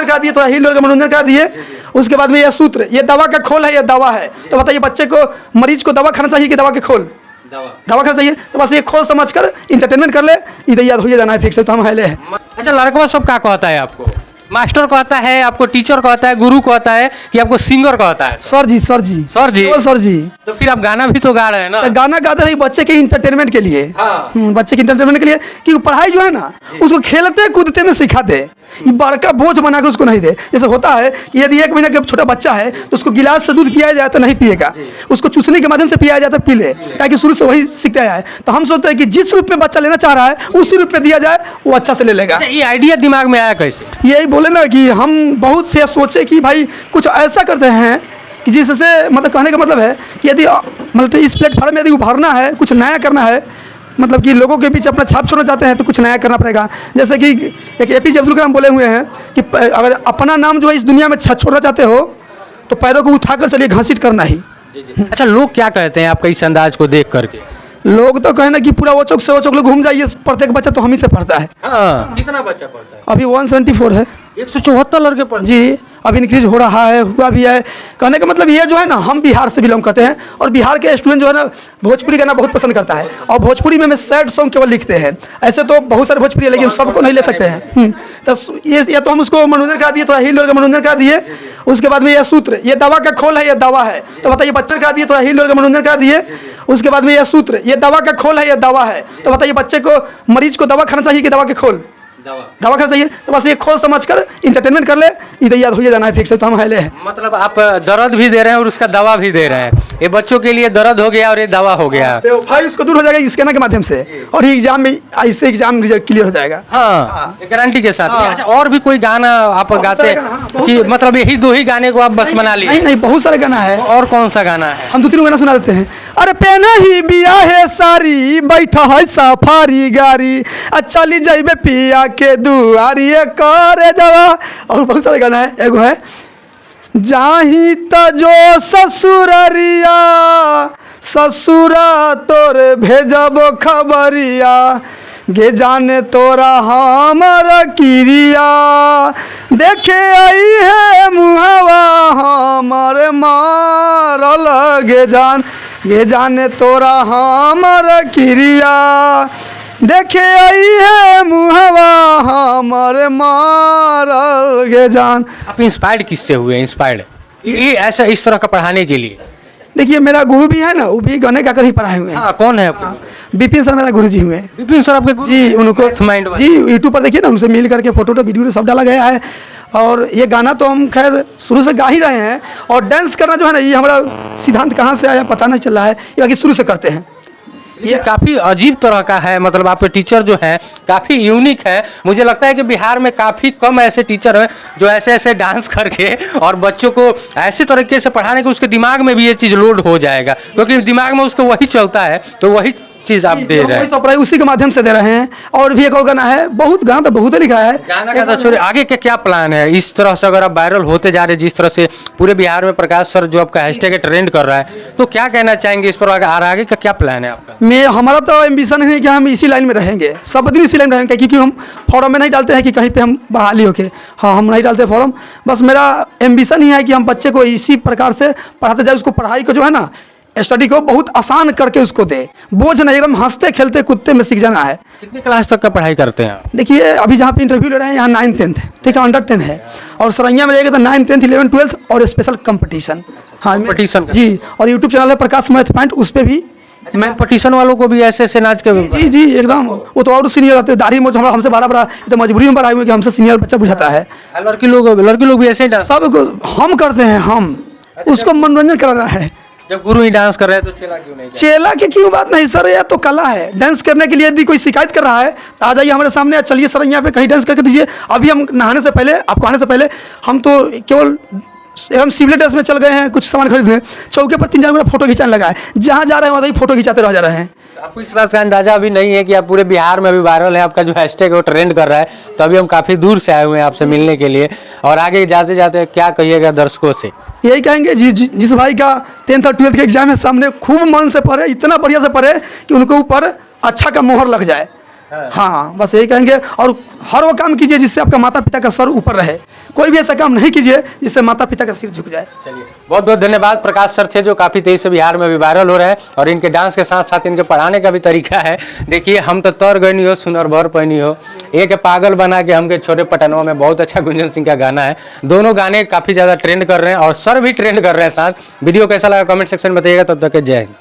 करा दिए, थोड़ा हिल डुल के मनोरंजन करा दिए। उसके बाद में ये सूत्र, ये दवा का खोल है, ये दवा है। तो बताइए बच्चे को, मरीज को दवा खाना चाहिए कि दवा के खोल? दवा खाना चाहिए। तो बस ये खोल समझ कर इंटरटेनमेंट कर ले, इधर याद हो जाना है फिक्स है, तो हम हिले है। अच्छा, लड़का सब क्या कहता है आपको? मास्टर कहता है आपको, टीचर कहता है, गुरु कहता है कि आपको सिंगर कहता है? सर जी, सर जी, सर जी, सर जी। तो फिर आप गाना भी तो गा रहे हैं ना? गाना गाते रही बच्चे के इंटरटेनमेंट के लिए। हाँ। बच्चे के इंटरटेनमेंट के लिए, कि पढ़ाई जो है ना उसको खेलते कूदते में सिखा दे, ये बड़का बोझ बना कर उसको नहीं दे। जैसे होता है कि यदि 1 महीना का छोटा बच्चा है तो उसको गिलास से दूध पियाया जाए तो नहीं पिएगा, उसको चूसने के माध्यम से पियाया जाता है, पी ले, ताकि शुरू से वही सीखता है। तो हम सोचते हैं कि जिस रूप में बच्चा लेना चाह रहा है उसी रूप में दिया जाए, वो अच्छा से ले लेगा। अच्छा, ये आइडिया दिमाग में आया कैसे? यही बोले ना कि हम बहुत से सोचे कि भाई कुछ ऐसा करते हैं कि जिससे, मतलब कहने का मतलब है कि यदि मतलब इस प्लेटफॉर्म में यदि उभरना है, कुछ नया करना है, मतलब कि लोगों के बीच अपना छाप छोड़ना चाहते हैं तो कुछ नया करना पड़ेगा। जैसे कि एक APJ अब्दुल कलाम बोले हुए हैं कि अगर अपना नाम जो है इस दुनिया में छोड़ना चाहते हो तो पैरों को उठाकर चलिए, घसीट करना ही। अच्छा, लोग क्या कहते हैं आपका इस अंदाज को देख करके? लोग तो कहे ना कि पूरा वो चौक से वो चौक लोग घूम जाइए, प्रत्येक बच्चा तो हम ही से पढ़ता है। हाँ, कितना बच्चा पढ़ता है? अभी 174 है। 174 लड़के पढ़ते जी, अभी इंक्रीज हो रहा है, हुआ भी है। कहने का मतलब ये जो है ना, हम बिहार से बिलोंग करते हैं और बिहार के स्टूडेंट जो है ना भोजपुरी गाना बहुत पसंद करता है, और भोजपुरी में सैड सॉन्ग केवल लिखते हैं। ऐसे तो बहुत सारे भोजपुरी है लेकिन सबको नहीं ले सकते हैं। तो ये तो हम उसको मनोरंजन करा दिए, थोड़ा हिल डुल के मनोरंजन करा दिए। उसके बाद में ये सूत्र, ये दवा का खोल है, ये दवा है। तो बताइए बच्चे करा दिए, थोड़ा हिल डुल के मनोरंजन करा दिए। उसके बाद में ये सूत्र, ये दवा का खोल है, ये दवा है। तो बताइए बच्चे को, मरीज को दवा खाना चाहिए कि दवा के खोल? दवा खाना चाहिए। तो बस ये खोल समझ कर इंटरटेनमेंट कर ले, इधर याद हो जाना है फिक्स है, तो हम हिले है। मतलब आप दर्द भी दे रहे हैं और उसका दवा भी दे रहे हैं। ये बच्चों के लिए दर्द हो गया और ये दवा हो गया। भाई इसको दूर हो जाएगा इस कहने के माध्यम से, और ये एग्जाम में ऐसे एग्जाम रिजल्ट क्लियर हो जाएगा। हाँ, गारंटी के साथ। हाँ। अच्छा, और भी कोई गाना आप गाते हैं कि मतलब यही 2 ही गाने को आप बस बना लिए? नहीं नहीं, बहुत सारे गाना है। और कौन सा गाना है? हम 2-3 गाना सुना देते हैं। अरे पहना ही बिया है सारी, बैठा है सफारी गाड़ी, चली जाइबे पिया के दुआरी करे जवा। और बहुत सारे गाना है। एगो है, जाही तजो ससुररिया, ससुरा तोर भेजब खबरिया, गे जाने तोरा हमर किरिया, देखे आई है मुहवा हमर मारल, गे जाने तोरा हमर किरिया, देखे आई है मुहवा हमर मारल, गे जान। आप इंस्पायर्ड किससे हुए? इंस्पायर्ड ये ऐसा इस तरह का पढ़ाने के लिए? देखिए मेरा गुरु भी है ना, वो भी गाने गाकर ही पढ़ाए हुए हैं। हाँ, कौन है आपके? विपिन सर मेरा गुरु जी हुए। विपिन सर आपके गुरु? जी, उनको माइंड जी यूट्यूब पर देखिए ना, उनसे मिल करके फोटो वीडियो सब डाला गया है। और ये गाना तो हम खैर शुरू से गा ही रहे हैं, और डांस करना जो है ना, ये हमारा सिद्धांत कहाँ से आया पता नहीं चल रहा है, ये बाकी शुरू से करते हैं। ये काफ़ी अजीब तरह का है। मतलब आपके टीचर जो है काफ़ी यूनिक है। मुझे लगता है कि बिहार में काफ़ी कम ऐसे टीचर हैं जो ऐसे ऐसे डांस करके और बच्चों को ऐसे तरीके से पढ़ाने के उसके दिमाग में भी ये चीज़ लोड हो जाएगा, क्योंकि दिमाग में उसको वही चलता है, तो वही चीज़ आप दे रहे हैं, उसी के माध्यम से दे रहे हैं। और भी एक और गाना है, बहुत गाना तो बहुत लिखा है। गाना का तो छोड़िए, आगे का क्या प्लान है? इस तरह से अगर आप वायरल होते जा रहे हैं, जिस तरह से पूरे बिहार में प्रकाश सर जो आपका हैशटैग ट्रेंड कर रहा है, तो क्या कहना चाहेंगे इस पर? आगे का क्या प्लान है आपका? हमारा तो एम्बिशन है कि हम इसी लाइन में रहेंगे, सब दिन इसी लाइन में रहेंगे, क्योंकि हम फॉर्म में नहीं डालते हैं कि कहीं पे हम बहाली होके, हाँ हम नहीं डालते फॉर्म। बस मेरा एम्बिशन ही है कि हम बच्चे को इसी प्रकार से पढ़ाते जाए, उसको पढ़ाई को जो है ना, स्टडी को बहुत आसान करके उसको दे, बोझ नहीं, एकदम हंसते खेलते कूदते में सीख जाना है। कितनी क्लास तक का पढ़ाई करते हैं? देखिए अभी जहाँ पे इंटरव्यू ले रहे हैं यहाँ 9th 10th, ठीक है, अंडर 10 है, और सरैया में जाएगा तो 9th 10th 11th 12th और स्पेशल कंपटीशन। हाँ कंपटीशन जी, और यूट्यूब चैनल है प्रकाश मैथ पॉइंट, उस पर भी मैं कंपटीशन वालों को भी ऐसे ऐसे नाच के जी जी एकदम, वो तो और सीनियर रहते हैं, दाढ़ी मोछ हमारा हमसे बड़ा तो मजबूरी में बढ़ाए हुए कि हमसे सीनियर बच्चा बुझाता है। लड़की लोग भी ऐसे ही डांस सब हम करते हैं, हम उसको मनोरंजन कराना है। जब गुरु ही डांस कर रहे हैं तो चेला क्यों नहीं? चेला की क्यों बात नहीं सर, यह तो कला है। डांस करने के लिए यदि कोई शिकायत कर रहा है तो आ जाइए हमारे सामने, चलिए सर यहाँ पे कहीं डांस करके दीजिए। अभी हम नहाने से पहले, आपको आने से पहले, हम तो केवल हम सिविल ड्रेस में चल गए हैं कुछ सामान खरीदने, चौके पर 3-4 फोटो खिंचाने लगा है, जहाँ जा रहे हैं वहाँ फोटो खिंचाते रह जा रहे हैं। आपको इस बात का अंदाजा अभी नहीं है कि आप पूरे बिहार में अभी वायरल है, आपका जो हैशटैग है वो ट्रेंड कर रहा है, तो अभी हम काफ़ी दूर से आए हुए हैं आपसे मिलने के लिए, और आगे जाते जाते क्या कहिएगा दर्शकों से? यही कहेंगे जिस भाई का 10th और 12th के एग्जाम है सामने, खूब मन से पढ़े, इतना बढ़िया से पढ़े कि उनको ऊपर अच्छा का मोहर लग जाए। हाँ, बस यही कहेंगे। और हर वो काम कीजिए जिससे आपका माता पिता का सर ऊपर रहे। कोई भी ऐसा काम नहीं कीजिए जिससे माता पिता का सिर झुक जाए। चलिए, बहुत बहुत धन्यवाद। प्रकाश सर थे जो काफ़ी तेजी से बिहार में भी वायरल हो रहे हैं, और इनके डांस के साथ साथ इनके पढ़ाने का भी तरीका है। देखिए, हम तो तर गई नहीं हो सुनर भर पहनी हो, एक पागल बना के हमके छोरे पटनवा में, बहुत अच्छा गुंजन सिंह का गाना है। दोनों गाने काफ़ी ज़्यादा ट्रेंड कर रहे हैं और सर भी ट्रेंड कर रहे हैं साथ। वीडियो कैसा लगा कमेंट सेक्शन में बताइएगा। तब तक जय हिंद।